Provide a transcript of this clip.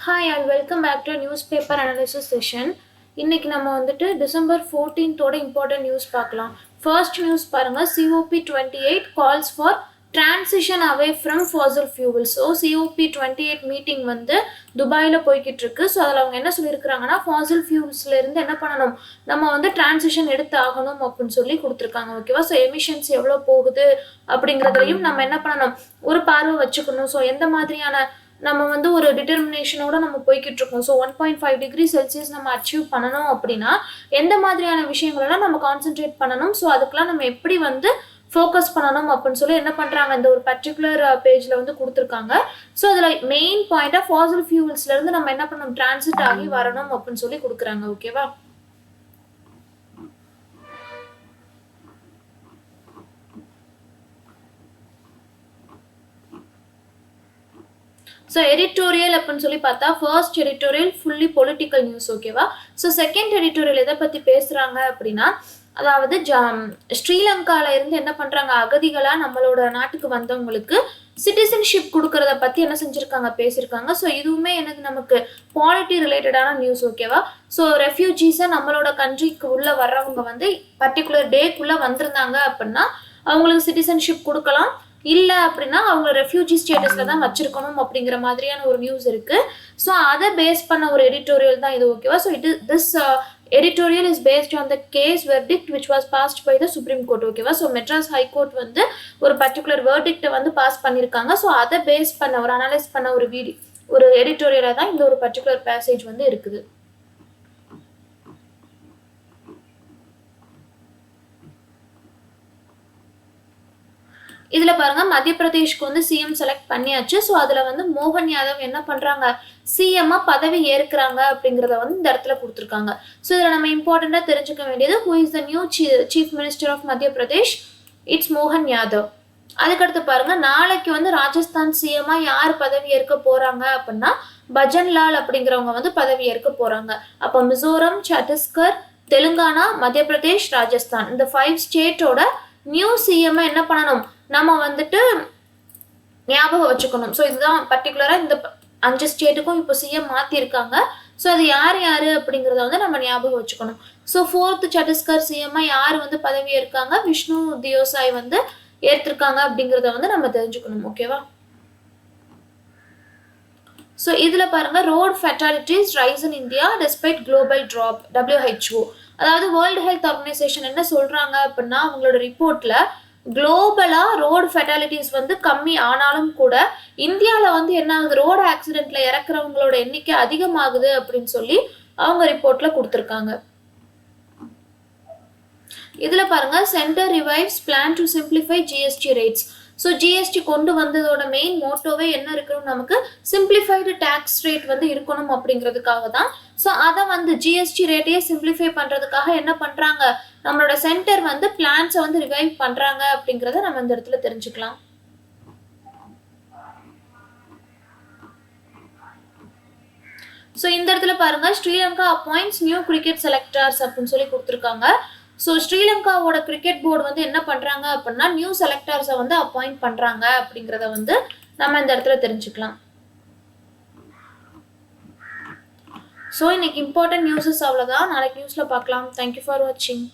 Hi, and welcome back to a newspaper analysis session. இன்னைக்கு நம்ம வந்துட்டு டிசம்பர் 14th இம்பார்ட்டன்ட் நியூஸ் பார்க்கலாம். First news பாருங்க, COP28 calls for transition away from fossil fuels. So COP28 meeting வந்து துபாயில் போய்கிட்டு இருக்கு. ஸோ அதில் அவங்க என்ன சொல்லியிருக்கிறாங்கன்னா, ஃபாசில் ஃபியூல்ஸ்ல இருந்து என்ன பண்ணணும், நம்ம வந்து டிரான்சிஷன் எடுத்து ஆகணும் அப்படின்னு சொல்லி கொடுத்துருக்காங்க. ஓகேவா? ஸோ எமிஷன்ஸ் எவ்வளோ போகுது அப்படிங்கிறதையும் நம்ம என்ன பண்ணணும், ஒரு பார்வை வச்சுக்கணும். ஸோ எந்த மாதிரியான நம்ம வந்து ஒரு டிட்டர்மினேஷனோட நம்ம போய்கிட்டு இருக்கோம். ஸோ 1.5 டிகிரி செல்சியஸ் நம்ம அச்சீவ் பண்ணணும் அப்படின்னா எந்த மாதிரியான விஷயங்களெல்லாம் நம்ம கான்சென்ட்ரேட் பண்ணணும், ஸோ அதுக்கெல்லாம் நம்ம எப்படி வந்து ஃபோக்கஸ் பண்ணணும் அப்படின்னு சொல்லி என்ன பண்ணுறாங்க, இந்த ஒரு பர்டிகுலர் பேஜில் வந்து கொடுத்துருக்காங்க. ஸோ அதில் மெயின் பாயிண்டாக ஃபாசில் ஃபியூல்ஸ்லேருந்து நம்ம என்ன பண்ணணும், டிரான்சிட் ஆகி வரணும் அப்படின்னு சொல்லி கொடுக்குறாங்க. ஓகேவா? ஸோ எடிட்டோரியல் அப்படின்னு சொல்லி பார்த்தா, first editorial fully political news. ஓகேவா? ஸோ செகண்ட் எடிட்டோரியல் எதை பற்றி பேசுகிறாங்க அப்படின்னா, அதாவது ஸ்ரீலங்காவில் இருந்து என்ன பண்ணுறாங்க, அகதிகளாக நம்மளோட நாட்டுக்கு வந்தவங்களுக்கு சிட்டிசன்ஷிப் கொடுக்கறத பற்றி என்ன செஞ்சுருக்காங்க, பேசியிருக்காங்க. ஸோ இதுவுமே எனக்கு நமக்கு பாலிட்டி ரிலேட்டடான நியூஸ். ஓகேவா? ஸோ ரெஃப்யூஜிஸை நம்மளோட கண்ட்ரிக்கு உள்ளே வர்றவங்க வந்து பர்டிகுலர் டேக்குள்ளே வந்திருந்தாங்க அப்படின்னா அவங்களுக்கு சிட்டிசன்ஷிப் கொடுக்கலாம், இல்லை அப்படின்னா அவங்க ரெஃப்யூஜி ஸ்டேட்டஸில் தான் வச்சிருக்கணும் அப்படிங்கிற மாதிரியான ஒரு நியூஸ் இருக்குது. ஸோ அதை பேஸ் பண்ண ஒரு எடிட்டோரியல் தான் இது. ஓகேவா? So this editorial is based on the case verdict which was passed by the Supreme Court. ஓகேவா? ஸோ மெட்ராஸ் ஹைகோர்ட் வந்து ஒரு பர்டிகுலர் வேர்டிக்டை வந்து பாஸ் பண்ணியிருக்காங்க. ஸோ அதை பேஸ் பண்ண ஒரு அனலைஸ் பண்ண ஒரு எடிட்டோரியலாக தான் இந்த ஒரு பர்டிகுலர் பேசேஜ் வந்து இருக்குது. இதில் பாருங்க, மத்திய பிரதேஷ்க்கு வந்து சிஎம் செலக்ட் பண்ணியாச்சு. ஸோ அதில் வந்து மோகன் யாதவ் என்ன பண்ணுறாங்க, சிஎம்மா பதவி ஏற்கிறாங்க அப்படிங்கிறத வந்து இந்த இடத்துல கொடுத்துருக்காங்க. ஸோ இதில் நம்ம இம்பார்ட்டண்ட்டாக தெரிஞ்சுக்க வேண்டியது, who is the new chief minister of Madhya Pradesh, it's மோகன் யாதவ். அதுக்கடுத்து பாருங்க, நாளைக்கு வந்து ராஜஸ்தான் சிஎம்மா யார் பதவி ஏற்க போறாங்க அப்படின்னா பஜன்லால் அப்படிங்கிறவங்க வந்து பதவி ஏற்க போறாங்க. அப்போ மிசோரம், சத்தீஸ்கர், தெலுங்கானா, மத்திய பிரதேஷ், ராஜஸ்தான் இந்த 5 ஸ்டேட்டோட நியூ சிஎம்ஐ என்ன பண்ணணும், நம்ம வந்துட்டு ஞாபகம் வச்சுக்கணும். ஸோ இதுதான் பர்டிகுலராக இந்த 5 ஸ்டேட்டுக்கும் இப்போ சிஎம் மாற்றிருக்காங்க. ஸோ அது யார் யார் அப்படிங்கிறத வந்து நம்ம ஞாபகம் வச்சுக்கணும். ஸோ 4th சத்தீஸ்கர் சிஎம்ஐ யார் வந்து பதவி ஏற்காங்க, விஷ்ணு தியோசாய் வந்து ஏற்றிருக்காங்க அப்படிங்கிறத வந்து நம்ம தெரிஞ்சுக்கணும். ஓகேவா? ஸோ இதில் பாருங்க, road fatalities rice in India despite global drop, WHO. அதாவது வேர்ல்டு ஹெல்த் ஆர்கனைசேஷன் என்ன சொல்றாங்க அப்படின்னா, அவங்களோட ரிப்போர்ட்ல குளோபலாக ரோடு ஃபெட்டாலிட்டிஸ் வந்து கம்மி ஆனாலும் கூட இந்தியாவில் வந்து என்ன ஆகுது, ரோடு ஆக்சிடென்ட்ல இறக்குறவங்களோட எண்ணிக்கை அதிகமாகுது அப்படின்னு சொல்லி அவங்க ரிப்போர்ட்ல கொடுத்துருக்காங்க. இதில் பாருங்க, centre revives plan to simplify GST rates. So GST கொண்டு வந்ததோட மெயின் மோட்டோவே என்ன இருக்கணும், நமக்கு சிம்பிளிஃபைடு டேக்ஸ் ரேட் வந்து இருக்கணும் அப்படிங்கிறதுக்காக தான். ஸோ அதை வந்து GST ரேட்டையே சிம்பிளிஃபை பண்ணுறதுக்காக என்ன பண்ணுறாங்க, நம்மளோட சென்டர் வந்து பிளான்ஸை வந்து ரிவைவ் பண்ணுறாங்க அப்படிங்கிறத நம்ம இந்த இடத்துல தெரிஞ்சுக்கலாம். ஸோ இந்த இடத்துல பாருங்க, Sri Lanka appoints new cricket selectors அப்படின்னு சொல்லி கொடுத்துருக்காங்க. ஸோ ஸ்ரீலங்காவோட கிரிக்கெட் போர்டு வந்து என்ன பண்ணுறாங்க அப்படின்னா நியூ செலக்டர்ஸை வந்து அப்பாயிண்ட் பண்ணுறாங்க அப்படிங்கிறத வந்து நம்ம இந்த இடத்துல தெரிஞ்சுக்கலாம். ஸோ இன்னைக்கு இம்பார்ட்டன்ட் நியூஸஸ் அவ்வளோதான். நாளைக்கு நியூஸில் பார்க்கலாம். தேங்க்யூ ஃபார் வாட்சிங்.